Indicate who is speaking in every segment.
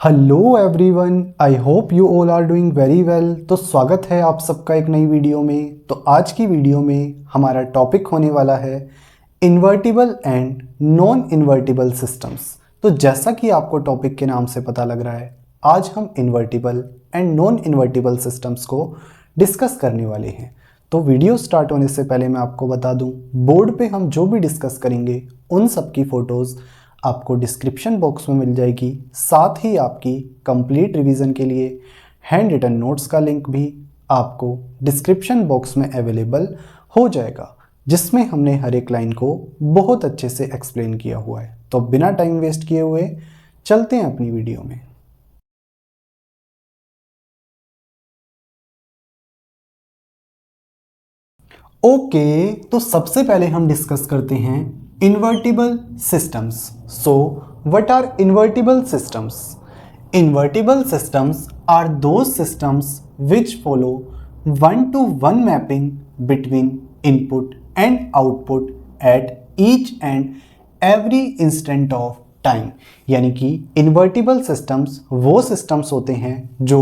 Speaker 1: Hello everyone, I hope you all are doing very well. तो स्वागत है आप सबका एक नई वीडियो में। तो आज की वीडियो में हमारा टॉपिक होने वाला है invertible and non invertible systems. तो जैसा कि आपको टॉपिक के नाम से पता लग रहा है, आज हम invertible and non invertible systems को डिस्कस करने वाले हैं। तो वीडियो स्टार्ट होने से पहले मैं आपको बता दूं, बोर्ड पे हम जो भी डिस्कस करेंगे उन सब की फ़ोटोज़ आपको डिस्क्रिप्शन बॉक्स में मिल जाएगी। साथ ही आपकी कंप्लीट रिवीजन के लिए हैंड रिटन नोट्स का लिंक भी आपको डिस्क्रिप्शन बॉक्स में अवेलेबल हो जाएगा, जिसमें हमने हर एक लाइन को बहुत अच्छे से एक्सप्लेन किया हुआ है। तो बिना टाइम वेस्ट किए हुए चलते हैं अपनी वीडियो में। ओके, तो सबसे पहले हम डिस्कस करते हैं invertible systems. So what are invertible systems? Invertible systems are those systems which follow one-to-one mapping between input and output at each and every instant of time. यानी कि इन्वर्टिबल सिस्टम्स वो systems होते हैं जो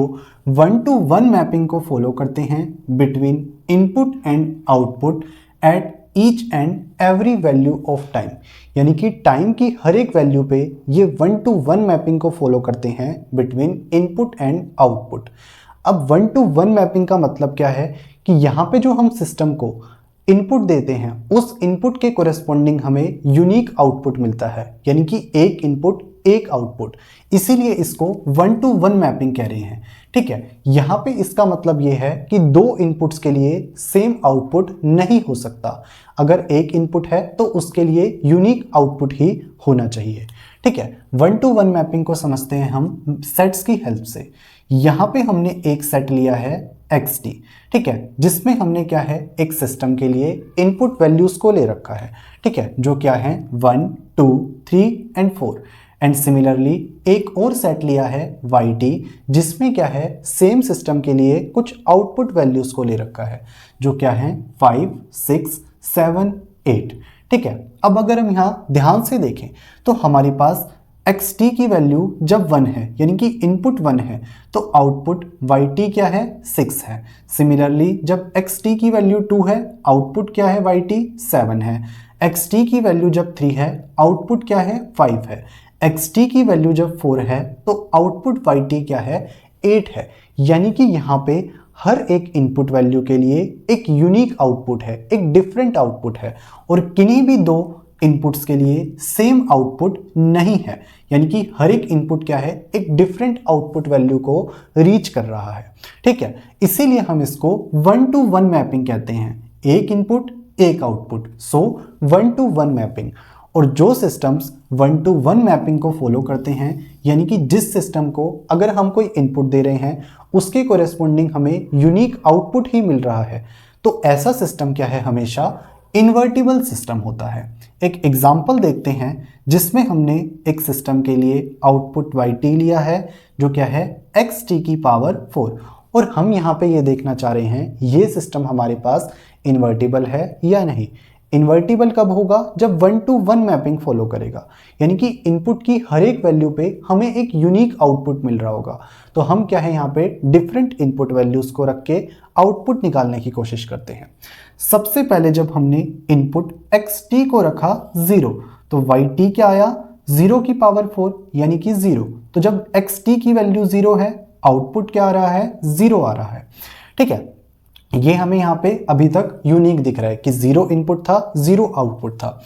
Speaker 1: one two one mapping को follow करते हैं between input and output at each and every value of time. यानी कि टाइम की हर एक वैल्यू पे ये वन टू वन मैपिंग को फॉलो करते हैं बिटवीन इनपुट एंड आउटपुट। अब वन टू वन मैपिंग का मतलब क्या है कि यहाँ पे जो हम सिस्टम को इनपुट देते हैं उस इनपुट के कोरेस्पॉन्डिंग हमें यूनिक आउटपुट मिलता है, यानी कि एक इनपुट एक आउटपुट, इसीलिए इसको वन टू वन मैपिंग कह रहे हैं। ठीक है, यहाँ पे इसका मतलब ये है कि दो इनपुट्स के लिए सेम आउटपुट नहीं हो सकता। अगर एक इनपुट है तो उसके लिए यूनिक आउटपुट ही होना चाहिए। ठीक है, वन टू वन मैपिंग को समझते हैं हम सेट्स की हेल्प से। यहाँ पे हमने एक सेट लिया है xt, ठीक है, जिसमें हमने क्या है एक सिस्टम के लिए इनपुट वैल्यूज को ले रखा है। ठीक है, जो क्या है 1, 2, 3 एंड 4। एंड सिमिलरली एक और सेट लिया है yt, जिसमें क्या है सेम सिस्टम के लिए कुछ आउटपुट वैल्यूज को ले रखा है, जो क्या है 5, 6, 7, 8। ठीक है, अब अगर हम यहाँ ध्यान से देखें तो हमारे पास xt की वैल्यू जब 1 है, यानी कि इनपुट 1 है, तो आउटपुट yt क्या है 6 है। सिमिलरली जब xt की वैल्यू 2 है, आउटपुट क्या है yt 7 है। xt की वैल्यू जब 3 है, आउटपुट क्या है 5 है। xt की वैल्यू जब 4 है तो आउटपुट yt क्या है 8 है। यानी कि यहाँ पे हर एक इनपुट वैल्यू के लिए एक यूनिक आउटपुट है, एक डिफरेंट आउटपुट है, और किन्हीं भी दो इनपुट्स के लिए सेम आउटपुट नहीं है। यानी कि हर एक इनपुट क्या है एक डिफरेंट आउटपुट वैल्यू को रीच कर रहा है। ठीक है, इसीलिए हम इसको वन टू वन मैपिंग कहते हैं, एक इनपुट एक output, so one two one mapping. और जो systems one two one mapping को फॉलो करते हैं, यानी कि जिस सिस्टम को अगर हम कोई इनपुट दे रहे हैं उसके कोरेस्पॉन्डिंग हमें यूनिक आउटपुट ही मिल रहा है, तो ऐसा सिस्टम क्या है हमेशा इन्वर्टिबल सिस्टम होता है। एक एग्जाम्पल देखते हैं जिसमें हमने एक सिस्टम के लिए आउटपुट yt लिया है, जो क्या है xt की पावर 4, और हम यहाँ पे ये देखना चाह रहे हैं ये सिस्टम हमारे पास इन्वर्टिबल है या नहीं। इन्वर्टिबल कब होगा? जब one two one mapping follow करेगा, यानी कि इनपुट की हर एक वैल्यू पे हमें एक यूनिक आउटपुट मिल रहा होगा। तो हम क्या है यहाँ पे डिफरेंट इनपुट वैल्यूज को रख के आउटपुट निकालने की कोशिश करते हैं। सबसे पहले जब हमने इनपुट xt को रखा 0, तो yt क्या आया 0 की पावर 4, यानी कि 0। तो जब xt की वैल्यू 0 है, आउटपुट क्या आ रहा है 0 आ रहा है। ठीक है, ये हमें यहाँ पे अभी तक यूनिक दिख रहा है कि 0 इनपुट था 0 आउटपुट था।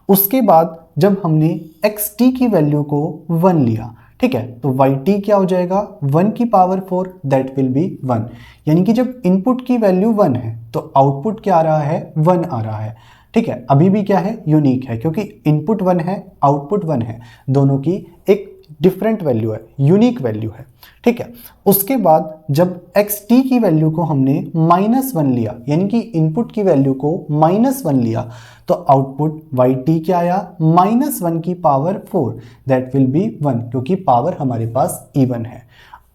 Speaker 1: उसके बाद जब हमने xt की वैल्यू को 1 लिया, ठीक है, तो yt क्या हो जाएगा 1 की पावर 4, दैट विल बी 1। यानी कि जब इनपुट की वैल्यू 1 है तो आउटपुट क्या आ रहा है 1 आ रहा है। ठीक है, अभी भी क्या है यूनिक है, क्योंकि इनपुट 1 है आउटपुट 1 है, दोनों की एक डिफरेंट वैल्यू है, यूनिक वैल्यू है। ठीक है, उसके बाद जब xt की वैल्यू को हमने -1 लिया, यानी कि इनपुट की वैल्यू को -1 लिया, तो आउटपुट yt क्या आया -1 की पावर 4, दैट विल बी 1, क्योंकि पावर हमारे पास इवन है।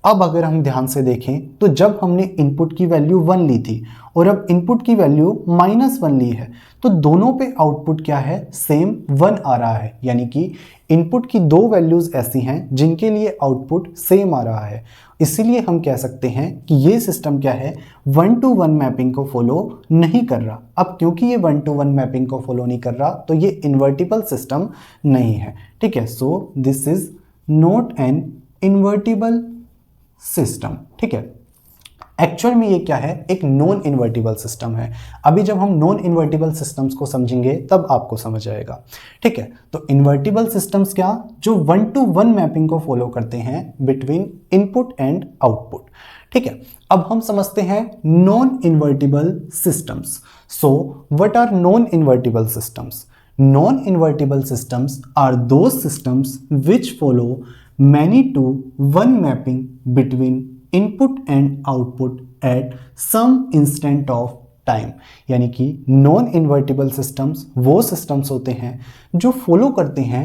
Speaker 1: अब अगर हम ध्यान से देखें तो जब हमने इनपुट की वैल्यू 1 ली थी और अब इनपुट की वैल्यू -1 ली है, तो दोनों पे आउटपुट क्या है, सेम 1 आ रहा है। यानी कि इनपुट की दो वैल्यूज ऐसी हैं जिनके लिए आउटपुट सेम आ रहा है। इसीलिए हम कह सकते हैं कि ये सिस्टम क्या है, 1-to-1 मैपिंग को फॉलो नहीं कर रहा। अब क्योंकि ये 1-to-1 मैपिंग को फॉलो नहीं कर रहा तो ये इन्वर्टिबल सिस्टम नहीं है। ठीक है, so this is not an invertible system. ठीक है, एक्चुअल में ये क्या है, एक नॉन इन्वर्टिबल सिस्टम है। अभी जब हम नॉन इन्वर्टिबल सिस्टम्स को समझेंगे तब आपको समझ आएगा। ठीक है, तो इन्वर्टिबल सिस्टम्स क्या, जो 1-to-1 मैपिंग को फॉलो करते हैं बिटवीन इनपुट एंड आउटपुट। ठीक है, अब हम समझते हैं non invertible systems. So what are non invertible systems? Non invertible systems are those systems which follow many-to-1 mapping between input and output at some instant of time। यानी कि non invertible systems वो systems होते हैं जो follow करते हैं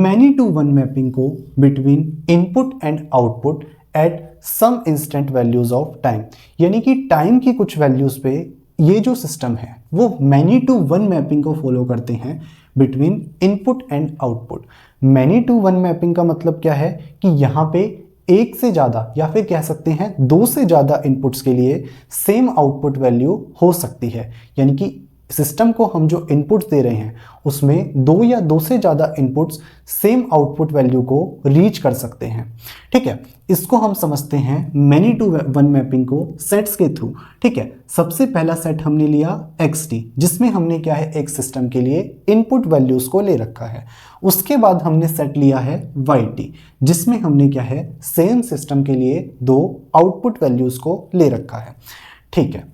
Speaker 1: many-to-1 mapping को between input and output at some instant values of time. यानी कि टाइम की कुछ वैल्यूज पे ये जो सिस्टम है वो many-to-1 मैपिंग को फॉलो करते हैं between input and output. many-to-1 mapping का मतलब क्या है कि यहाँ पे एक से ज़्यादा या फिर कह सकते हैं दो से ज़्यादा इनपुट्स के लिए सेम आउटपुट वैल्यू हो सकती है। यानी कि सिस्टम को हम जो इनपुट्स दे रहे हैं उसमें दो या दो से ज़्यादा इनपुट्स सेम आउटपुट वैल्यू को रीच कर सकते हैं। ठीक है, इसको हम समझते हैं many-to-1 मैपिंग को सेट्स के थ्रू। ठीक है, सबसे पहला सेट हमने लिया xt, जिसमें हमने क्या है, एक सिस्टम के लिए इनपुट वैल्यूज को ले रखा है। उसके बाद हमने सेट लिया है yt, जिसमें हमने क्या है, सेम सिस्टम के लिए दो आउटपुट वैल्यूज को ले रखा है। ठीक है,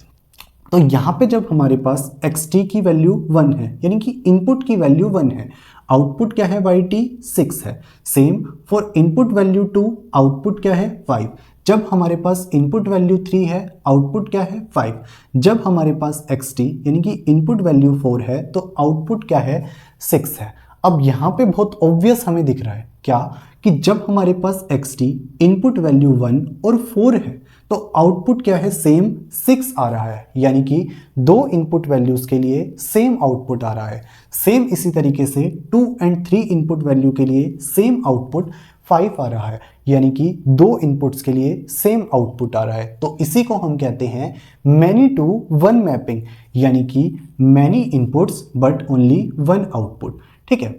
Speaker 1: तो यहाँ पे जब हमारे पास xt की वैल्यू 1 है, यानी कि इनपुट की वैल्यू 1 है, आउटपुट क्या है, yt 6 है। Same for input value 2, output क्या है, 5। जब हमारे पास इनपुट वैल्यू 3 है, आउटपुट क्या है, 5। जब हमारे पास xt यानी कि इनपुट वैल्यू 4 है तो आउटपुट क्या है, 6 है। अब यहाँ पे बहुत ऑब्वियस हमें दिख रहा है क्या, कि जब हमारे पास xt इनपुट वैल्यू 1 और 4 है तो आउटपुट क्या है, सेम 6 आ रहा है। यानी कि दो इनपुट वैल्यूज के लिए सेम आउटपुट आ रहा है। सेम इसी तरीके से 2 और 3 इनपुट वैल्यू के लिए सेम आउटपुट 5 आ रहा है। यानी कि दो इनपुट्स के लिए सेम आउटपुट आ रहा है। तो इसी को हम कहते हैं many-to-1 मैपिंग, यानी कि many inputs but only 1 output. ठीक है,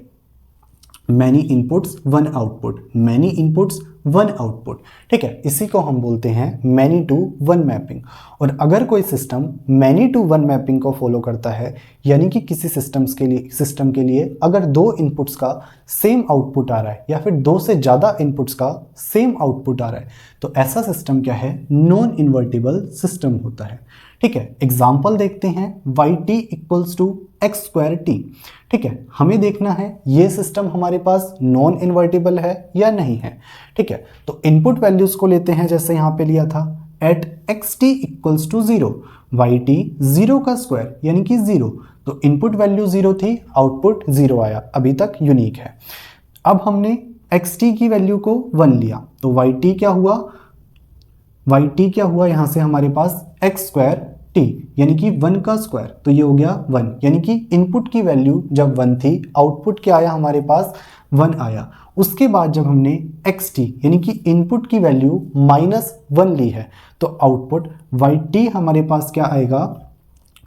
Speaker 1: many inputs 1 output, many inputs 1 output. ठीक है, इसी को हम बोलते हैं many-to-1 मैपिंग। और अगर कोई सिस्टम many-to-1 मैपिंग को फॉलो करता है, यानी कि किसी सिस्टम के लिए अगर दो इनपुट्स का सेम आउटपुट आ रहा है या फिर दो से ज़्यादा इनपुट्स का सेम आउटपुट आ रहा है, तो ऐसा सिस्टम क्या है, नॉन इन्वर्टिबल सिस्टम होता है। ठीक है, एग्जाम्पल देखते हैं, yt = x²t। ठीक है, हमें देखना है ये सिस्टम हमारे पास नॉन इन्वर्टिबल है या नहीं है। ठीक है, तो इनपुट वैल्यूज को लेते हैं, जैसे यहाँ पे लिया था एट xt = 0, yt 0 का स्क्वायर यानी कि 0। तो इनपुट वैल्यू 0 थी, आउटपुट 0 आया, अभी तक यूनिक है। अब हमने xt की वैल्यू को 1 लिया तो yt क्या हुआ, यहाँ से हमारे पास x²t यानी कि 1 का स्क्वायर, तो ये हो गया 1। यानी कि इनपुट की वैल्यू जब 1 थी, आउटपुट क्या आया, हमारे पास 1 आया। उसके बाद जब हमने xt यानी कि इनपुट की वैल्यू -1 ली है तो आउटपुट yt हमारे पास क्या आएगा,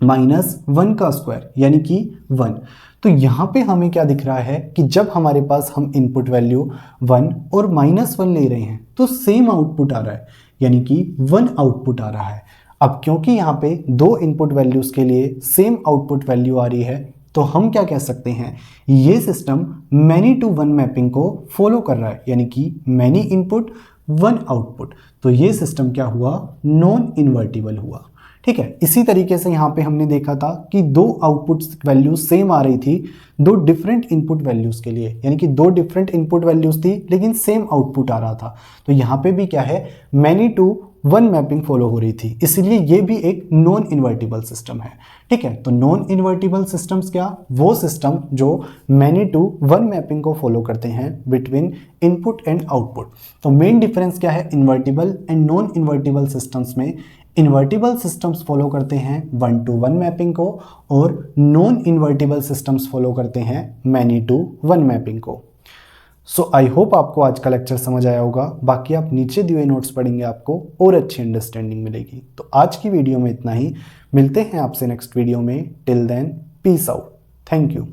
Speaker 1: -1 का स्क्वायर यानी कि 1। तो यहाँ पे हमें क्या दिख रहा है कि जब हमारे पास हम इनपुट वैल्यू 1 और -1 ले रहे हैं तो सेम आउटपुट आ रहा है, यानी कि 1 आउटपुट आ रहा है। अब क्योंकि यहाँ पे दो इनपुट वैल्यूज के लिए सेम आउटपुट वैल्यू आ रही है, तो हम क्या कह सकते हैं, ये सिस्टम many-to-1 मैपिंग को फॉलो कर रहा है, यानी कि मैनी इनपुट 1 आउटपुट। तो ये सिस्टम क्या हुआ, नॉन इन्वर्टिबल हुआ। ठीक है, इसी तरीके से यहाँ पे हमने देखा था कि दो आउटपुट वैल्यूज सेम आ रही थी दो डिफरेंट इनपुट वैल्यूज के लिए, यानी कि दो डिफरेंट इनपुट वैल्यूज थी लेकिन सेम आउटपुट आ रहा था। तो यहाँ पे भी क्या है, many-to-1 वन मैपिंग फॉलो हो रही थी, इसीलिए ये भी एक नॉन इन्वर्टिबल सिस्टम है। ठीक है, तो नॉन इन्वर्टिबल सिस्टम्स क्या, वो सिस्टम जो मैनी टू वन मैपिंग को फॉलो करते हैं बिटवीन इनपुट एंड आउटपुट। तो मेन डिफरेंस क्या है invertible and non invertible systems में, इन्वर्टिबल सिस्टम्स फॉलो करते हैं 1 to 1 मैपिंग को और नॉन इन्वर्टिबल सिस्टम्स फॉलो करते हैं मैनी टू वन मैपिंग को। सो आई होप आपको आज का लेक्चर समझ आया होगा। बाकी आप नीचे दिए हुए नोट्स पढ़ेंगे, आपको और अच्छी अंडरस्टैंडिंग मिलेगी। तो आज की वीडियो में इतना ही, मिलते हैं आपसे नेक्स्ट वीडियो में। Till then peace out, thank you.